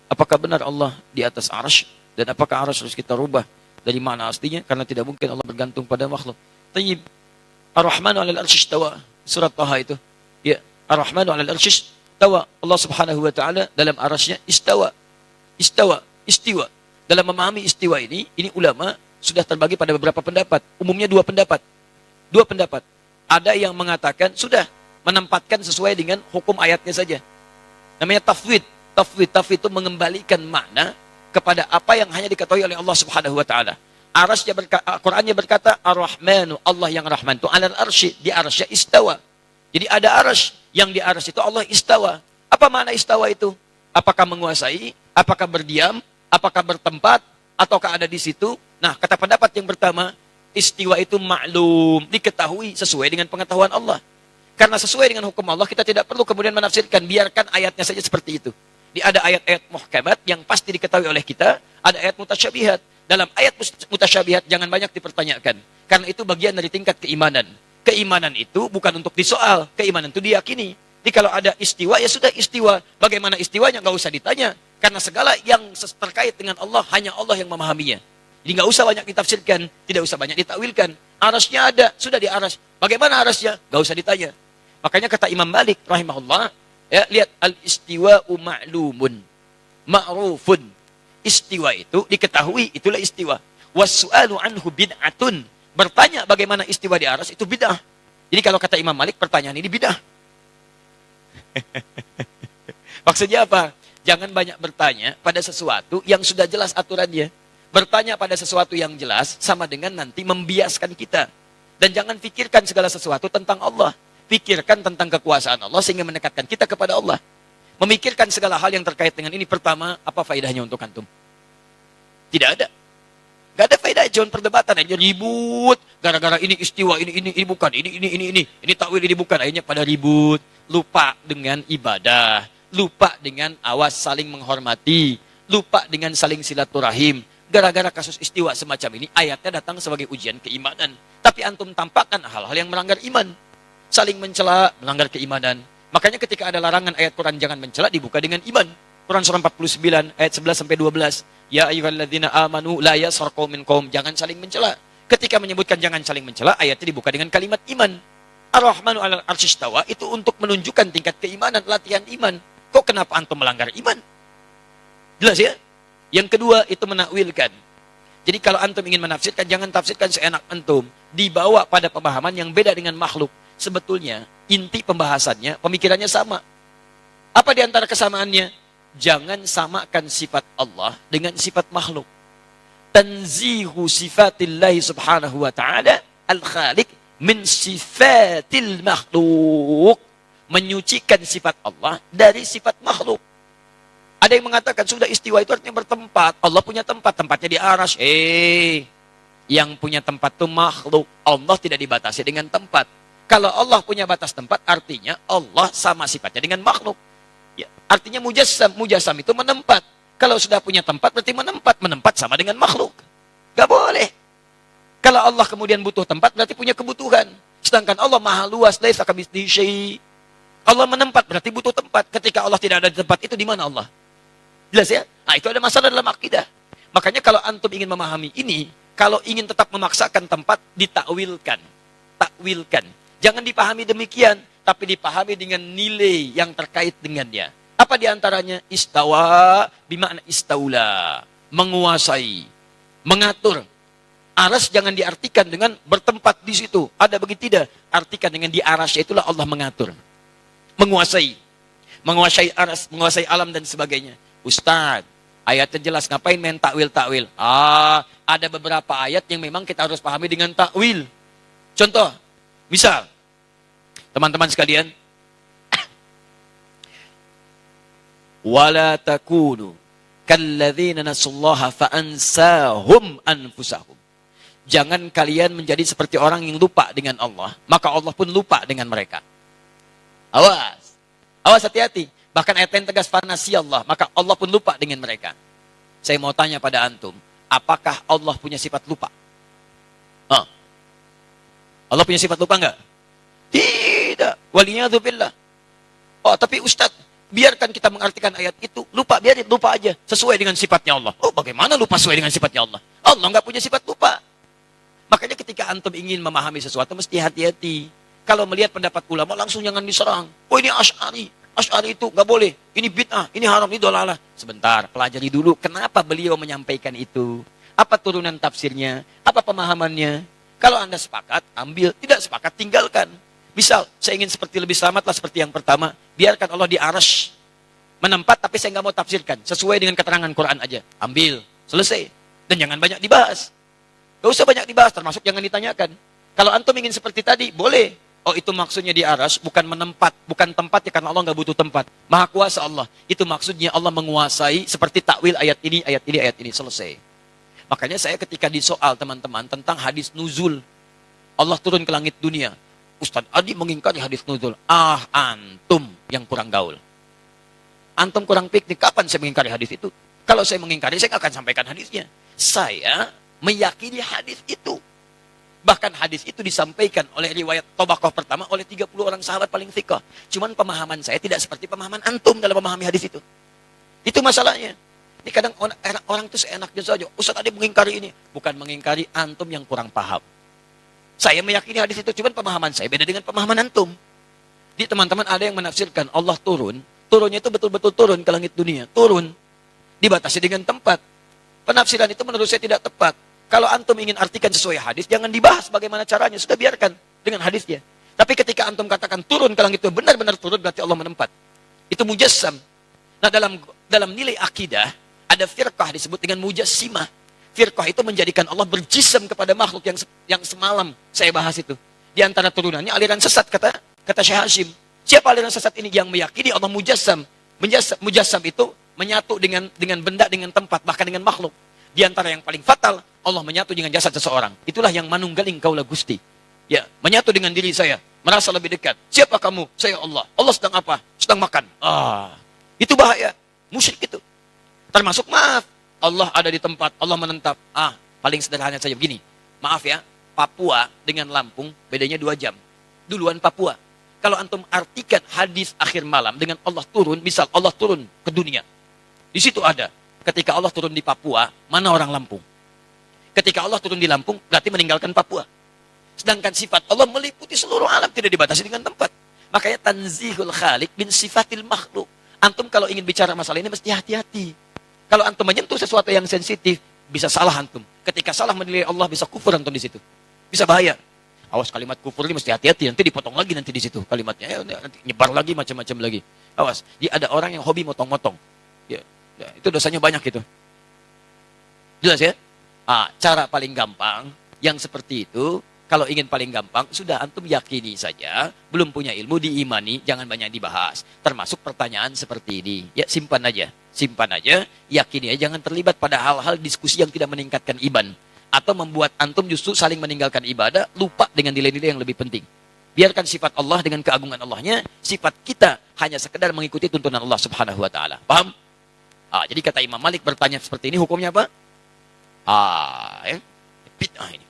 Apakah benar Allah di atas arsy? Dan apakah arsy harus kita rubah dari makna aslinya? Karena tidak mungkin Allah bergantung pada makhluk. Tayyib. Ar-Rahmanu 'alal arsy istawa. Surat Taha itu. Ya, Ar-Rahmanu 'alal arsy istawa. Allah Subhanahu wa taala dalam arsy-Nya istawa. Istawa, istiwa. Dalam memahami istiwa ini ulama sudah terbagi pada beberapa pendapat. Umumnya dua pendapat. Dua pendapat. Ada yang mengatakan sudah menempatkan sesuai dengan hukum ayatnya saja. Namanya tafwid. Tafwid itu mengembalikan makna kepada apa yang hanya diketahui oleh Allah Subhanahu wa taala. Qurannya berkata Ar-Rahmanu, Allah yang Rahman itu 'alal arsy, di arsy istawa. Jadi ada arsy, yang di arsy itu Allah istawa. Apa makna istawa itu? Apakah menguasai? Apakah berdiam? Apakah bertempat? Ataukah ada di situ? Nah, kata pendapat yang pertama, istiwa itu maklum, diketahui sesuai dengan pengetahuan Allah. Karena sesuai dengan hukum Allah, kita tidak perlu kemudian menafsirkan, biarkan ayatnya saja seperti itu. Ada ayat-ayat muhkamat yang pasti diketahui oleh kita, ada ayat mutasyabihat. Dalam ayat mutasyabihat jangan banyak dipertanyakan, karena itu bagian dari tingkat keimanan. Keimanan itu bukan untuk disoal, keimanan itu diyakini. Jadi kalau ada istiwa, ya sudah istiwa. Bagaimana istiwanya nggak usah ditanya, karena segala yang terkait dengan Allah, hanya Allah yang memahaminya. Jadi nggak usah banyak ditafsirkan, tidak usah banyak ditakwilkan. Arasnya ada, sudah di aras. Bagaimana arasnya? Nggak usah ditanya. Makanya kata Imam Malik rahimahullah, ya, lihat al-istiwa'u ma'lumun, ma'rufun. Istiwa itu diketahui, itulah istiwa. Was-su'alu anhu bid'atun. Bertanya bagaimana istiwa di aras itu bid'ah. Jadi kalau kata Imam Malik, pertanyaan ini bid'ah. Maksudnya apa? Jangan banyak bertanya pada sesuatu yang sudah jelas aturannya. Bertanya pada sesuatu yang jelas sama dengan nanti membiaskan kita. Dan jangan pikirkan segala sesuatu tentang Allah. Pikirkan tentang kekuasaan Allah sehingga mendekatkan kita kepada Allah. Memikirkan segala hal yang terkait dengan ini, pertama, apa faedahnya untuk antum? Tidak ada. Gak ada faedah, jangan perdebatan aja ribut. Gara-gara ini istiwa, ini bukan, ini takwil, ini bukan. Akhirnya pada ribut, lupa dengan ibadah, lupa dengan awas saling menghormati, lupa dengan saling silaturahim. Gara-gara kasus istiwa semacam ini, ayatnya datang sebagai ujian keimanan. Tapi antum tampakkan hal-hal yang melanggar iman. Saling mencela, melanggar keimanan. Makanya ketika ada larangan ayat Quran jangan mencela, dibuka dengan iman. Quran surah 49 ayat 11-12. Ya ayyuhalladzina amanu la yaskhar qaumin qaum, jangan saling mencela. Ketika menyebutkan jangan saling mencela, ayatnya dibuka dengan kalimat iman. Ar-Rahmanu 'alal arsy istawa itu untuk menunjukkan tingkat keimanan, latihan iman. Kok kenapa antum melanggar iman? Jelas ya? Yang kedua itu menakwilkan. Jadi kalau antum ingin menafsirkan, jangan tafsirkan seenak antum. Dibawa pada pemahaman yang beda dengan makhluk. Sebetulnya inti pembahasannya, pemikirannya sama. Apa di antara kesamaannya? Jangan samakan sifat Allah dengan sifat makhluk. Tanzihu sifatillahi subhanahu wa ta'ala al-khaliq min sifatil makhluk. Menyucikan sifat Allah dari sifat makhluk. Ada yang mengatakan sudah istiwa itu artinya bertempat. Allah punya tempat, tempatnya di arsy. Yang punya tempat itu makhluk. Allah tidak dibatasi dengan tempat. Kalau Allah punya batas tempat, artinya Allah sama sifatnya dengan makhluk. Ya, artinya mujassam. Mujassam itu menempat. Kalau sudah punya tempat, berarti menempat. Menempat sama dengan makhluk. Gak boleh. Kalau Allah kemudian butuh tempat, berarti punya kebutuhan. Sedangkan Allah maha luas. Laisa kamitslihi syai'. Allah menempat, berarti butuh tempat. Ketika Allah tidak ada di tempat itu, di mana Allah? Jelas ya? Nah, itu ada masalah dalam akidah. Makanya kalau antum ingin memahami ini, kalau ingin tetap memaksakan tempat, ditakwilkan. Takwilkan. Jangan dipahami demikian, tapi dipahami dengan nilai yang terkait dengannya. Apa diantaranya? Istawa, bimakna istaula. Menguasai, mengatur. Aras jangan diartikan dengan bertempat di situ. Ada begitu tidak? Artikan dengan di arasnya itulah Allah mengatur. Menguasai. Menguasai aras, menguasai alam dan sebagainya. Ustaz, ayatnya jelas, ngapain main takwil-takwil? Ada beberapa ayat yang memang kita harus pahami dengan takwil. Contoh, misal, teman-teman sekalian, wala takunu kalladzina nasullaha fa'ansahum anfusahum. Jangan kalian menjadi seperti orang yang lupa dengan Allah, maka Allah pun lupa dengan mereka. Awas. Awas, hati-hati. Bahkan ayat yang tegas, fanasiyallah, maka Allah pun lupa dengan mereka. Saya mau tanya pada antum, apakah Allah punya sifat lupa? Allah punya sifat lupa enggak? Tidak. Waliyadzubillah. Oh, tapi Ustaz, Biarkan kita mengartikan ayat itu, lupa, biarin, lupa aja. Sesuai dengan sifatnya Allah. Oh, bagaimana lupa sesuai dengan sifatnya Allah? Allah nggak punya sifat lupa. Makanya ketika antum ingin memahami sesuatu, mesti hati-hati. Kalau melihat pendapat ulama, langsung jangan diserang. Oh, ini Asy'ari. Asy'ari itu nggak boleh. Ini bid'ah, ini haram, ini dolalah. Sebentar, pelajari dulu kenapa beliau menyampaikan itu. Apa turunan tafsirnya? Apa pemahamannya? Kalau Anda sepakat, ambil. Tidak sepakat, tinggalkan. Misal, saya ingin seperti lebih selamatlah seperti yang pertama. Biarkan Allah di arsy menempat, tapi saya nggak mau tafsirkan. Sesuai dengan keterangan Quran aja. Ambil. Selesai. Dan jangan banyak dibahas. Gak usah banyak dibahas, termasuk jangan ditanyakan. Kalau antum ingin seperti tadi, boleh. Oh, itu maksudnya di arsy, bukan menempat. Bukan tempat ya, karena Allah nggak butuh tempat. Maha kuasa Allah. Itu maksudnya Allah menguasai seperti takwil ayat ini, ayat ini, ayat ini. Selesai. Makanya saya ketika disoal teman-teman tentang hadis nuzul. Allah turun ke langit dunia. Ustaz Adi mengingkari hadis nuzul. Ah, antum yang kurang gaul. Antum kurang piknik. Kapan saya mengingkari hadis itu? Kalau saya mengingkari, saya nggak akan sampaikan hadisnya. Saya meyakini hadis itu. Bahkan hadis itu disampaikan oleh riwayat Tabaqah pertama oleh 30 orang sahabat paling thiqah. Cuman pemahaman saya tidak seperti pemahaman antum dalam memahami hadis itu. Itu masalahnya. Ini kadang orang itu seenaknya saja. Ustaz Adi mengingkari ini. Bukan mengingkari, antum yang kurang paham. Saya meyakini hadis itu, cuman pemahaman saya beda dengan pemahaman antum. Di teman-teman ada yang menafsirkan Allah turun. Turunnya itu betul-betul turun ke langit dunia. Turun. Dibatasi dengan tempat. Penafsiran itu menurut saya tidak tepat. Kalau antum ingin artikan sesuai hadis, jangan dibahas bagaimana caranya. Sudah biarkan dengan hadisnya. Tapi ketika antum katakan turun ke langit itu benar-benar turun, berarti Allah menempat. Itu mujassam. Nah, dalam nilai akidah, ada firqah disebut dengan mujassimah. Firqah itu menjadikan Allah berjism kepada makhluk yang semalam saya bahas itu. Di antara turunannya aliran sesat, kata Syekh Hashim. Siapa aliran sesat ini? Yang meyakini Allah mujassam. Mujassam itu menyatu dengan benda, dengan tempat, bahkan dengan makhluk. Di antara yang paling fatal, Allah menyatu dengan jasad seseorang. Itulah yang manunggaling kaulah Gusti. Ya, menyatu dengan diri saya, merasa lebih dekat. Siapa kamu? Saya Allah. Allah sedang apa? Sedang makan. Itu bahaya. Musyrik itu. Termasuk maaf. Allah ada di tempat, Allah menetap. Paling sederhana saja begini. Maaf ya, Papua dengan Lampung bedanya 2 jam. Duluan Papua. Kalau antum artikan hadis akhir malam dengan Allah turun, misal Allah turun ke dunia. Di situ ada. Ketika Allah turun di Papua, mana orang Lampung? Ketika Allah turun di Lampung, berarti meninggalkan Papua. Sedangkan sifat Allah meliputi seluruh alam, tidak dibatasi dengan tempat. Makanya tanzihul khaliq bin sifatil makhluk. Antum kalau ingin bicara masalah ini mesti hati-hati. Kalau antum menyentuh sesuatu yang sensitif, bisa salah antum. Ketika salah menilai Allah, bisa kufur antum di situ. Bisa bahaya. Awas, kalimat kufur ini mesti hati-hati. Nanti dipotong lagi nanti di situ kalimatnya. Nanti nyebar lagi macam-macam lagi. Awas. Ada orang yang hobi motong-motong. Ya, itu dosanya banyak itu. Jelas ya? Cara paling gampang yang seperti itu, kalau ingin paling gampang, sudah antum yakini saja, belum punya ilmu, diimani, jangan banyak dibahas. Termasuk pertanyaan seperti ini. Ya, simpan aja, yakini aja, jangan terlibat pada hal-hal diskusi yang tidak meningkatkan iman. Atau membuat antum justru saling meninggalkan ibadah, lupa dengan nilai-nilai yang lebih penting. Biarkan sifat Allah dengan keagungan Allahnya, sifat kita hanya sekedar mengikuti tuntunan Allah subhanahu wa ta'ala. Paham? Jadi kata Imam Malik bertanya seperti ini, hukumnya apa? Bid'ah ini.